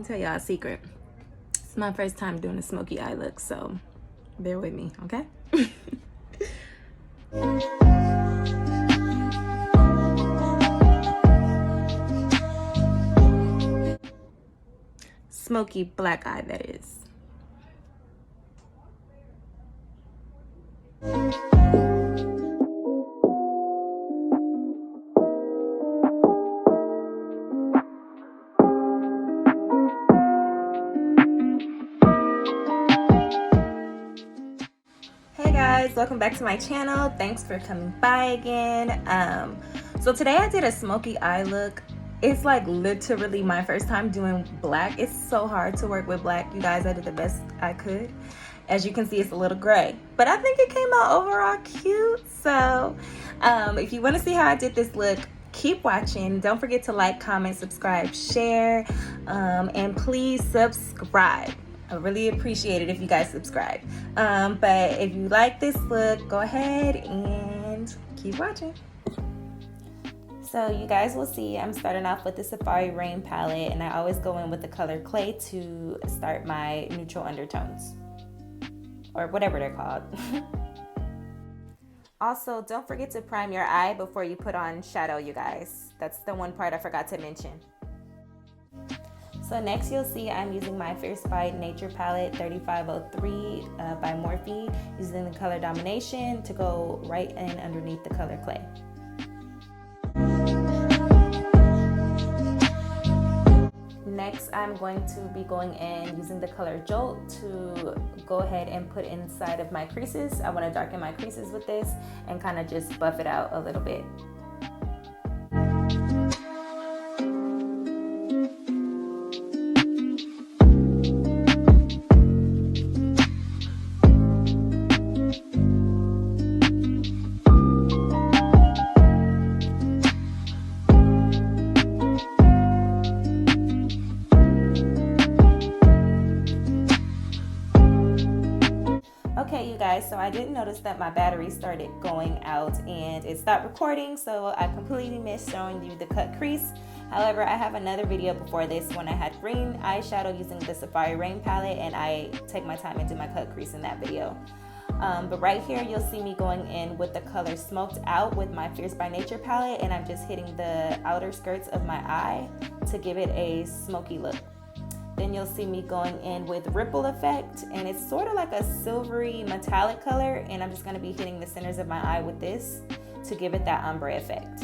me tell y'all a secret. It's my first time doing a smoky eye look, so bear with me, okay? Smoky black eye, that is. Hey guys, welcome back to my channel. Thanks for coming by again. So today I did a smoky eye look. It's like literally my first time doing black. It's so hard to work with black, you guys. I did the best I could. As you can see, it's a little gray, but I think it came out overall cute. So if you want to see how I did this look, keep watching. Don't forget to like, comment, subscribe, share, and please subscribe. I really appreciate it if you guys subscribe. But if you like this look, go ahead and keep watching. So you guys will see I'm starting off with the Safari Rain palette, and I always go in with the color Clay to start my neutral undertones, or whatever they're called. Also, don't forget to prime your eye before you put on shadow, you guys. That's the one part I forgot to mention. So next you'll see I'm using my Fierce by Nature palette 3503 by Morphe, using the color Domination to go right in underneath the color Clay. Next, I'm going to be going in using the color Jolt to go ahead and put inside of my creases. I want to darken my creases with this and kind of just buff it out a little bit. Okay, you guys, so I didn't notice that my battery started going out and it stopped recording, so I completely missed showing you the cut crease. However, I have another video before this when I had green eyeshadow using the Safari Rain palette, and I take my time and do my cut crease in that video. But right here, you'll see me going in with the color Smoked Out with my Fierce by Nature palette, and I'm just hitting the outer skirts of my eye to give it a smoky look. Then you'll see me going in with Ripple Effect, and it's sort of like a silvery metallic color, and I'm just going to be hitting the centers of my eye with this to give it that ombre effect.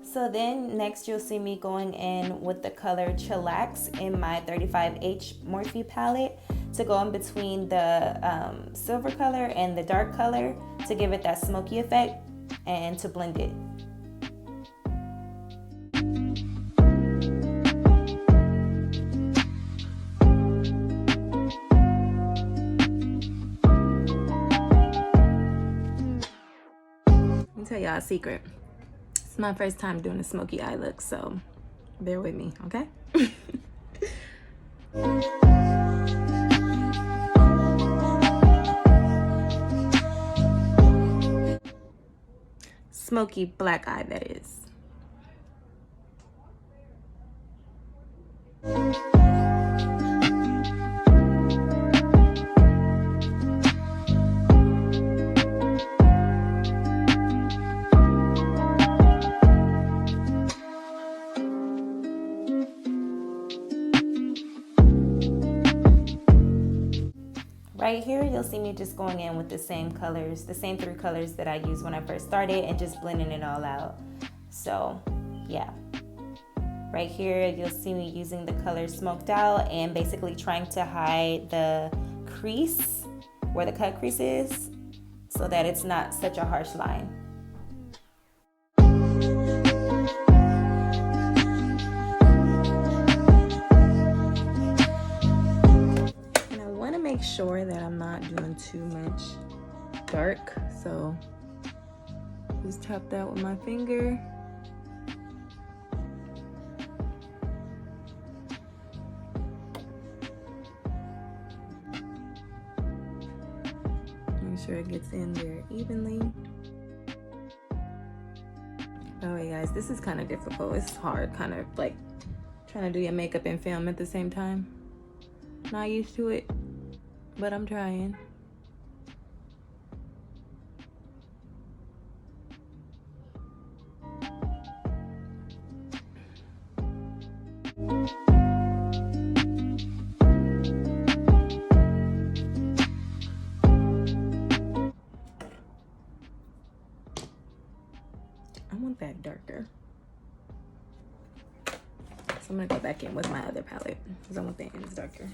So then next you'll see me going in with the color Chillax in my 35H Morphe palette to go in between the silver color and the dark color to give it that smoky effect and to blend it. Let me tell y'all a secret. It's my first time doing a smoky eye look, so bear with me, okay? Smoky black eye, that is. Right here, you'll see me just going in with the same colors, the same three colors that I used when I first started, and just blending it all out. So, yeah. Right here, you'll see me using the color Smoked Out and basically trying to hide the crease, where the cut crease is, so that it's not such a harsh line. Make sure that I'm not doing too much dark, so just tap that with my finger. Make sure it gets in there evenly. Oh, hey guys, this is kind of difficult. It's hard, kind of like trying to do your makeup and film at the same time. Not used to it, but I'm trying. I want that darker. So I'm gonna go back in with my other palette because I want the ends darker.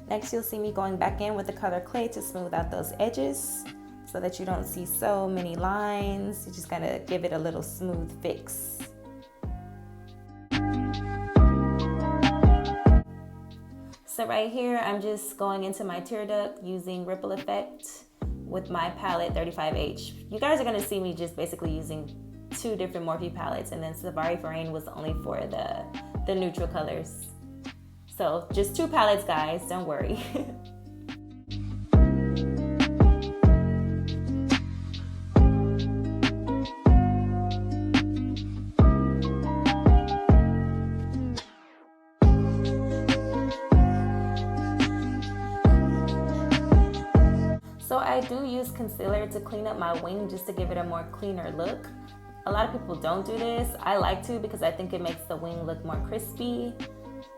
Next, you'll see me going back in with the color clay to smooth out those edges so that you don't see so many lines. You just gotta give it a little smooth fix. So right here, I'm just going into my tear duct using Ripple Effect with my palette 35H. You guys are gonna see me just basically using 2 different Morphe palettes, and then Safari for Rain was only for the neutral colors. So just 2 palettes, guys, don't worry. So I do use concealer to clean up my wing just to give it a more cleaner look. A lot of people don't do this. I like to because I think it makes the wing look more crispy,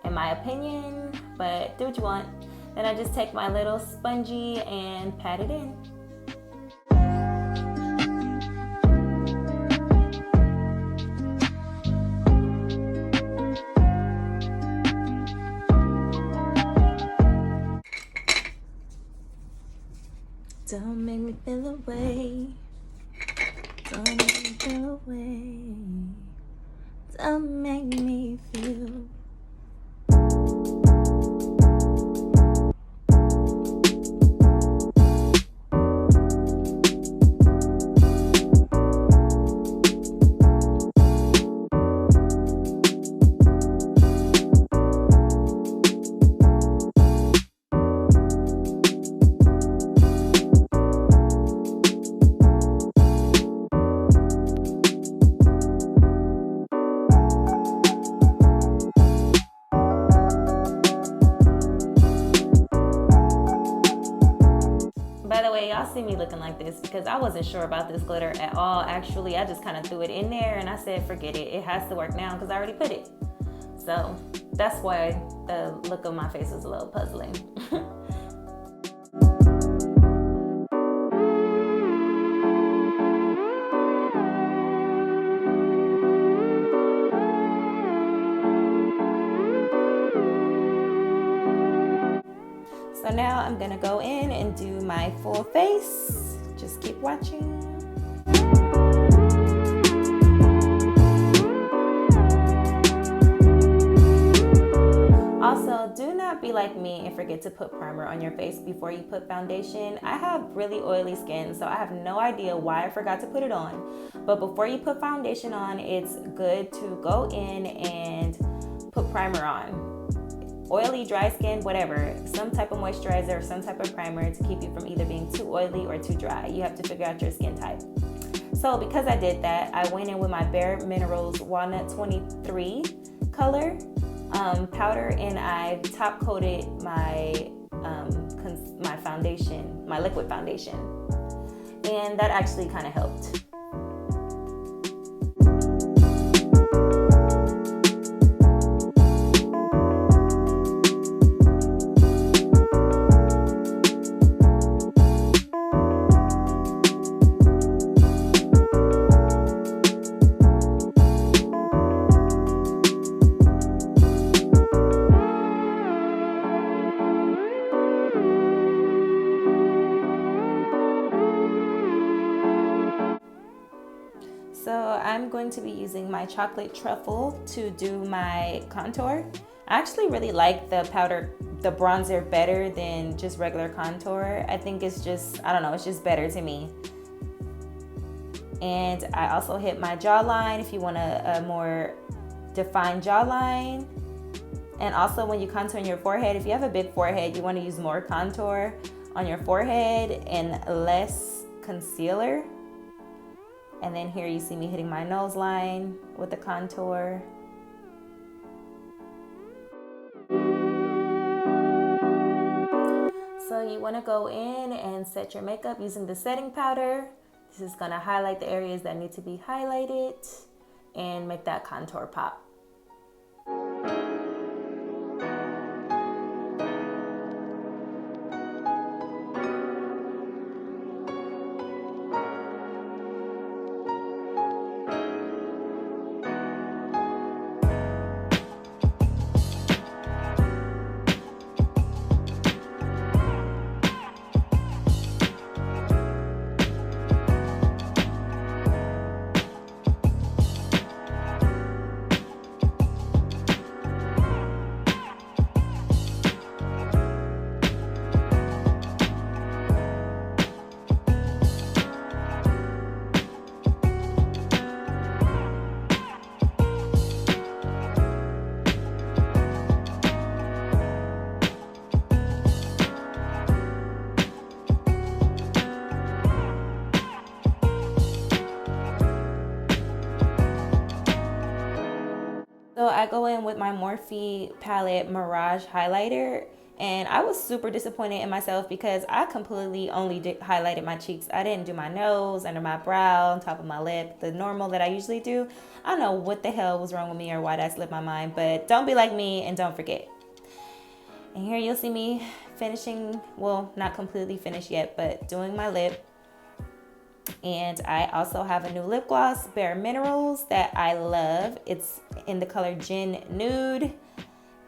in my opinion, but do what you want. Then I just take my little spongy and pat it in. Don't make me feel away. Don't make me feel away. Don't make me feel. By the way, y'all see me looking like this because I wasn't sure about this glitter at all. Actually, I just kind of threw it in there and I said, forget it. It has to work now because I already put it. So that's why the look of my face was a little puzzling. So now I'm gonna go in and do my full face. Just keep watching. Also, do not be like me and forget to put primer on your face before you put foundation. I have really oily skin, so I have no idea why I forgot to put it on. But before you put foundation on, it's good to go in and put primer on. Oily, dry skin, whatever, some type of moisturizer or some type of primer to keep you from either being too oily or too dry. You have to figure out your skin type. So because I did that, I went in with my Bare Minerals Walnut 23 color powder, and I top coated my my foundation, my liquid foundation, and that actually kind of helped. So I'm going to be using my chocolate truffle to do my contour. I actually really like the powder, the bronzer better than just regular contour. I think it's just, I don't know, it's just better to me. And I also hit my jawline if you want a more defined jawline. And also when you contour your forehead, if you have a big forehead, you want to use more contour on your forehead and less concealer. And then here you see me hitting my nose line with the contour. So you want to go in and set your makeup using the setting powder. This is going to highlight the areas that need to be highlighted and make that contour pop. So I go in with my Morphe palette Mirage highlighter, and I was super disappointed in myself because I completely only highlighted my cheeks. I didn't do my nose, under my brow, on top of my lip, the normal that I usually do. I don't know what the hell was wrong with me or why that slipped my mind, but don't be like me and don't forget. And here you'll see me finishing, well, not completely finished yet, but doing my lip. And I also have a new lip gloss, Bare Minerals, that I love. It's in the color Gin Nude,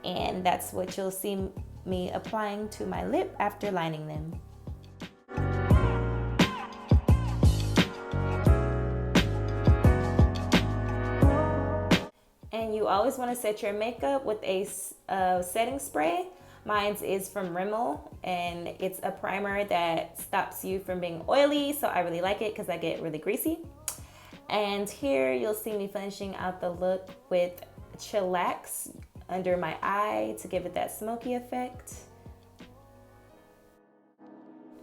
and that's what you'll see me applying to my lip after lining them. And you always want to set your makeup with a setting spray. Mine is from Rimmel, and it's a primer that stops you from being oily, so I really like it because I get really greasy. And here you'll see me finishing out the look with Chillax under my eye to give it that smoky effect.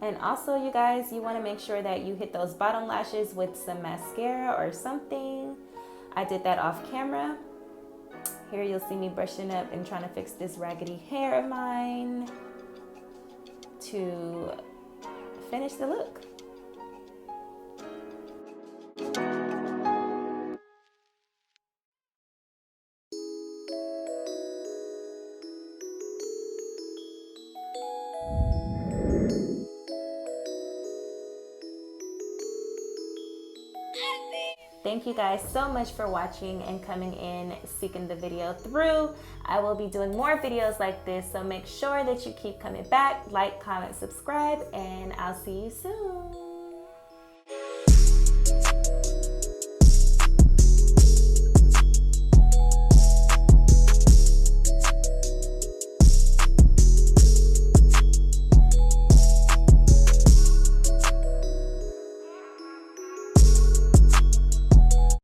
And also, you guys, you want to make sure that you hit those bottom lashes with some mascara or something. I did that off camera. Here you'll see me brushing up and trying to fix this raggedy hair of mine to finish the look. Thank you guys so much for watching and coming in, seeking the video through. I will be doing more videos like this, so make sure that you keep coming back, like, comment, subscribe, and I'll see you soon.